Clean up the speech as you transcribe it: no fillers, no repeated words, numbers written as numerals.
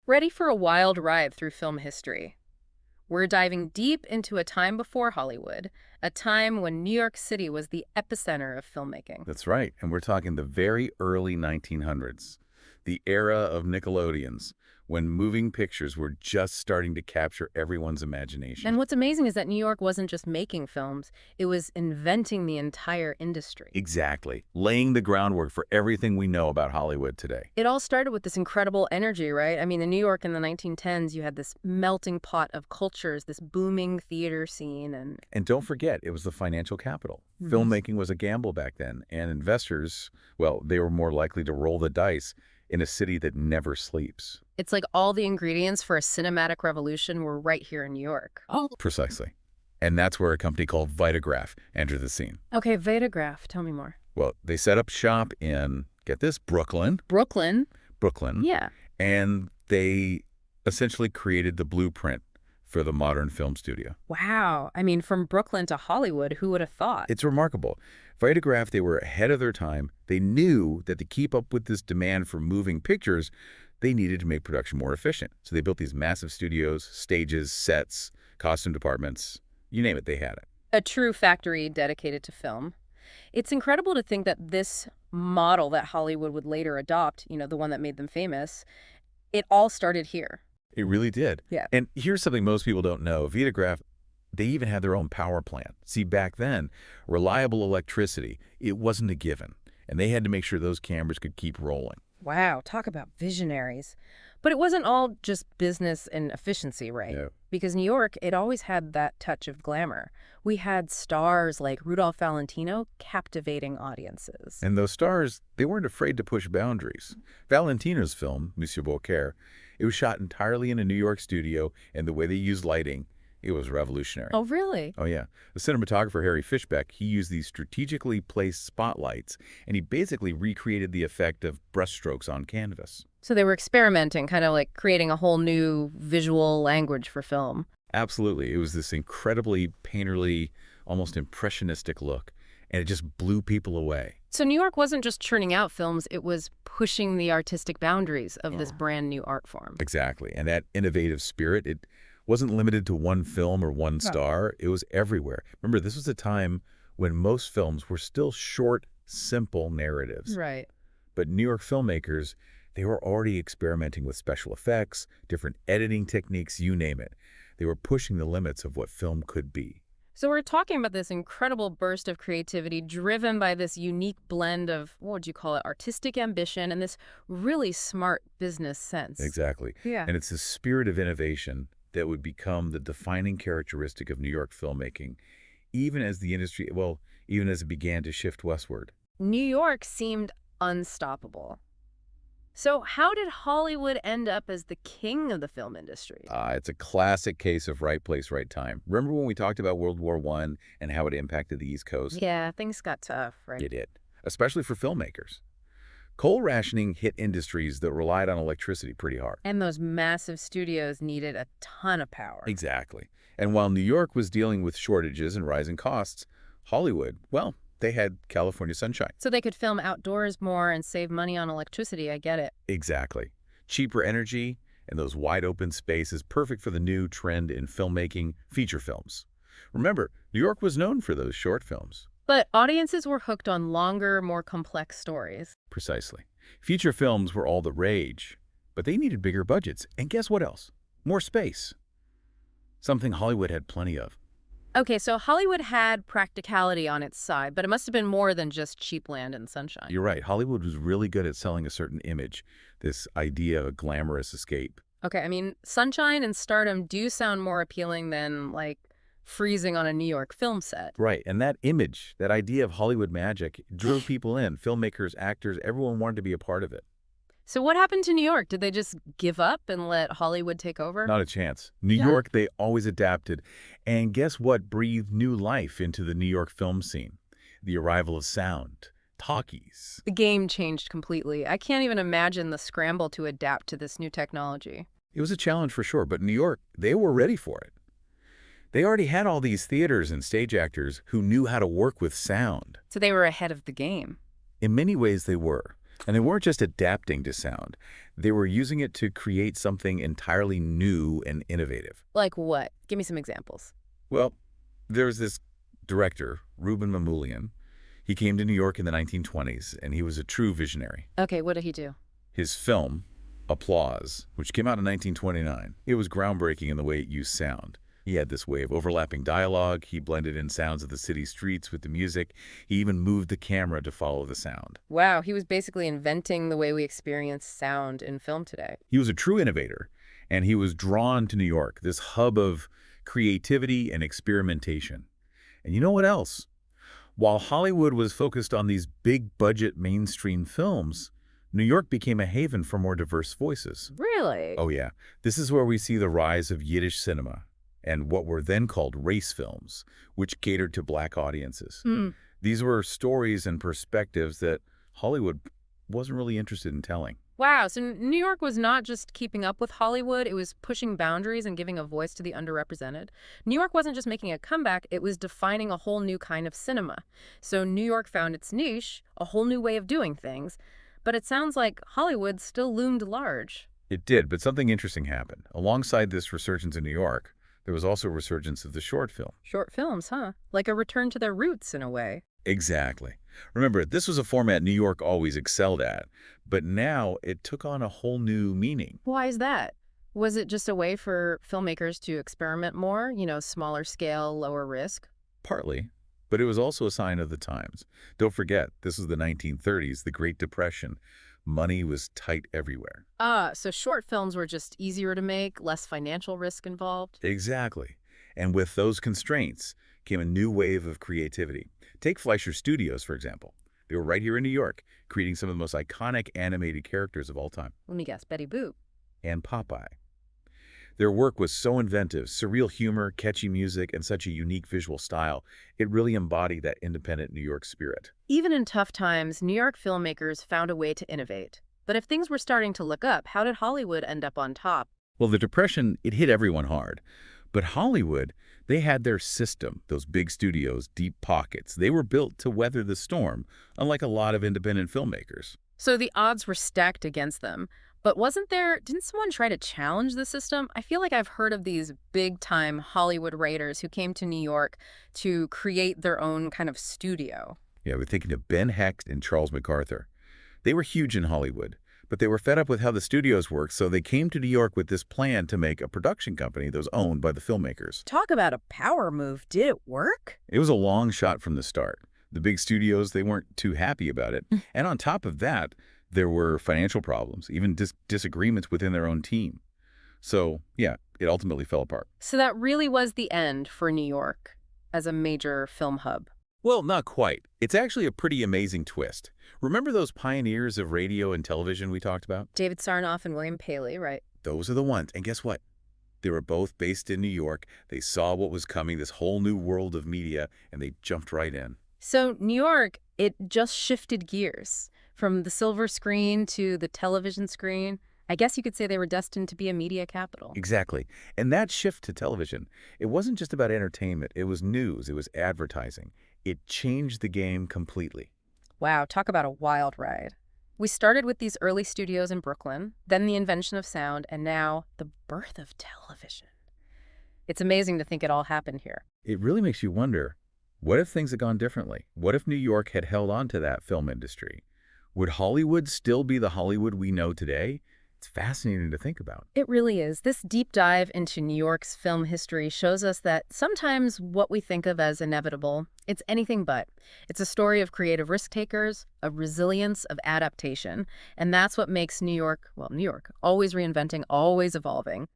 Ready for a wild ride through film history? We're diving deep into a time before Hollywood, a time when New York City was the epicenter of filmmaking. That's right. And we're talking the very early 1900s, the era of Nickelodeons, when moving pictures were just starting to capture everyone's imagination. And what's amazing is that New York wasn't just making films, it was inventing the entire industry. Exactly. Laying the groundwork for everything we know about Hollywood today. It all started with this incredible energy, right? I mean, in New York in the 1910s, you had this melting pot of cultures, this booming theater scene, and And don't forget, it was the financial capital. Filmmaking was a gamble back then, and investors, well, they were more likely to roll the dice in a city that never sleeps. it's like all the ingredients for a cinematic revolution were right here in New York. Precisely. And that's where a company called Vitagraph entered the scene. Okay, Vitagraph, tell me more. Well, they set up shop in, get this, Brooklyn, Brooklyn? Yeah. and they essentially created the blueprint for the modern film studio. Wow. I mean, from Brooklyn to Hollywood, who would have thought? It's remarkable. Vitagraph, they were ahead of their time. They knew that to keep up with this demand for moving pictures, they needed to make production more efficient. So they built these massive studios, stages, sets, costume departments, you name it, they had it. A true factory dedicated to film. It's incredible to think that this model that Hollywood would later adopt, the one that made them famous, it all started here. It really did. Yeah. And here's something most people don't know. Vitagraph, they even had their own power plant. See, back then, reliable electricity, it wasn't a given. And they had to make sure those cameras could keep rolling. Wow, talk about visionaries. But it wasn't all just business and efficiency, right? No. Because New York, it always had that touch of glamour. We had stars like Rudolph Valentino captivating audiences. And those stars, they weren't afraid to push boundaries. Valentino's film, Monsieur Beaucaire, it was shot entirely in a New York studio, and the way they used lighting, it was revolutionary. Oh, really? Oh, yeah. The cinematographer, Harry Fishbeck, he used these strategically placed spotlights, and he basically recreated the effect of brushstrokes on canvas. So they were experimenting, kind of like creating a whole new visual language for film. Absolutely. It was this incredibly painterly, almost impressionistic look, and it just blew people away. So New York wasn't just churning out films, it was pushing the artistic boundaries of this brand new art form. Exactly. And that innovative spirit, it wasn't limited to one film or one star. It was everywhere. Remember, this was a time when most films were still short, simple narratives. Right. But New York filmmakers, they were already experimenting with special effects, different editing techniques, you name it. They were pushing the limits of what film could be. So we're talking about this incredible burst of creativity driven by this unique blend of, what would you call it, artistic ambition and this really smart business sense. Exactly. Yeah. And it's the spirit of innovation that would become the defining characteristic of New York filmmaking, even as the industry, well, even as it began to shift westward. New York seemed unstoppable. So how did Hollywood end up as the king of the film industry? It's a classic case of right place, right time. Remember when we talked about World War I and how it impacted the East Coast? Yeah, things got tough, right? It did, especially for filmmakers. Coal rationing hit industries that relied on electricity pretty hard. And those massive studios needed a ton of power. Exactly. And while New York was dealing with shortages and rising costs, Hollywood, well, they had California sunshine. So they could film outdoors more and save money on electricity, I get it. Exactly. Cheaper energy and those wide open spaces, perfect for the new trend in filmmaking, feature films. Remember, New York was known for those short films. But audiences were hooked on longer, more complex stories. Precisely. Feature films were all the rage, but they needed bigger budgets. And guess what else? More space. Something Hollywood had plenty of. Okay, so Hollywood had practicality on its side, but it must have been more than just cheap land and sunshine. You're right. Hollywood was really good at selling a certain image, this idea of a glamorous escape. Okay, I mean, sunshine and stardom do sound more appealing than, like, freezing on a New York film set. Right, and that image, that idea of Hollywood magic, drew people in. Filmmakers, actors, everyone wanted to be a part of it. So what happened to New York? Did they just give up and let Hollywood take over? Not a chance. New York, they always adapted. And guess what breathed new life into the New York film scene? The arrival of sound, talkies. The game changed completely. I can't even imagine the scramble to adapt to this new technology. It was a challenge for sure, but New York, they were ready for it. They already had all these theaters and stage actors who knew how to work with sound. So they were ahead of the game. In many ways, they were. And they weren't just adapting to sound. They were using it to create something entirely new and innovative. Like what? Give me some examples. Well, there's this director, Ruben Mamoulian. He came to New York in the 1920s, and he was a true visionary. Okay, what did he do? His film, Applause, which came out in 1929, it was groundbreaking in the way it used sound. He had this way of overlapping dialogue. He blended in sounds of the city streets with the music. He even moved the camera to follow the sound. Wow, he was basically inventing the way we experience sound in film today. He was a true innovator, and he was drawn to New York, this hub of creativity and experimentation. And you know what else? While Hollywood was focused on these big-budget mainstream films, New York became a haven for more diverse voices. Really? Oh yeah, this is where we see the rise of Yiddish cinema and what were then called race films, which catered to black audiences. Hmm. These were stories and perspectives that Hollywood wasn't really interested in telling. Wow, so New York was not just keeping up with Hollywood, it was pushing boundaries and giving a voice to the underrepresented. New York wasn't just making a comeback, it was defining a whole new kind of cinema. So New York found its niche, a whole new way of doing things. But it sounds like Hollywood still loomed large. It did, but something interesting happened. Alongside this resurgence in New York, there was also a resurgence of the short film. Short films, huh? Like a return to their roots in a way. Exactly. Remember, this was a format New York always excelled at, but now it took on a whole new meaning. Why is that? Was it just a way for filmmakers to experiment more, smaller scale, lower risk? Partly, but it was also a sign of the times. Don't forget, this was the 1930s, the Great Depression. Money was tight everywhere. So short films were just easier to make, less financial risk involved? Exactly. And with those constraints came a new wave of creativity. Take Fleischer Studios, for example. They were right here in New York, creating some of the most iconic animated characters of all time. Let me guess, Betty Boop. And Popeye. Their work was so inventive, surreal humor, catchy music, and such a unique visual style. It really embodied that independent New York spirit. Even in tough times, New York filmmakers found a way to innovate. But if things were starting to look up, how did Hollywood end up on top? Well, the Depression, it hit everyone hard. But Hollywood, they had their system, those big studios, deep pockets. They were built to weather the storm, unlike a lot of independent filmmakers. So the odds were stacked against them. But didn't someone try to challenge the system? I feel like I've heard of these big-time Hollywood writers who came to New York to create their own kind of studio. Yeah, we're thinking of Ben Hecht and Charles MacArthur. They were huge in Hollywood, but they were fed up with how the studios worked, so they came to New York with this plan to make a production company that was owned by the filmmakers. Talk about a power move. Did it work? It was a long shot from the start. The big studios, they weren't too happy about it. And on top of that, there were financial problems, even disagreements within their own team. So, yeah, it ultimately fell apart. So that really was the end for New York as a major film hub. Well, not quite. It's actually a pretty amazing twist. Remember those pioneers of radio and television we talked about? David Sarnoff and William Paley, right? Those are the ones. And guess what? They were both based in New York. They saw what was coming, this whole new world of media, and they jumped right in. So New York, it just shifted gears from the silver screen to the television screen. I guess you could say they were destined to be a media capital. Exactly. And that shift to television, it wasn't just about entertainment. It was news. It was advertising. It changed the game completely. Wow, talk about a wild ride. We started with these early studios in Brooklyn, then the invention of sound, and now the birth of television. It's amazing to think it all happened here. It really makes you wonder, what if things had gone differently? What if New York had held on to that film industry? Would Hollywood still be the Hollywood we know today? It's fascinating to think about. It really is. This deep dive into New York's film history shows us that sometimes what we think of as inevitable, it's anything but. It's a story of creative risk takers, of resilience, of adaptation. And that's what makes New York, always reinventing, always evolving.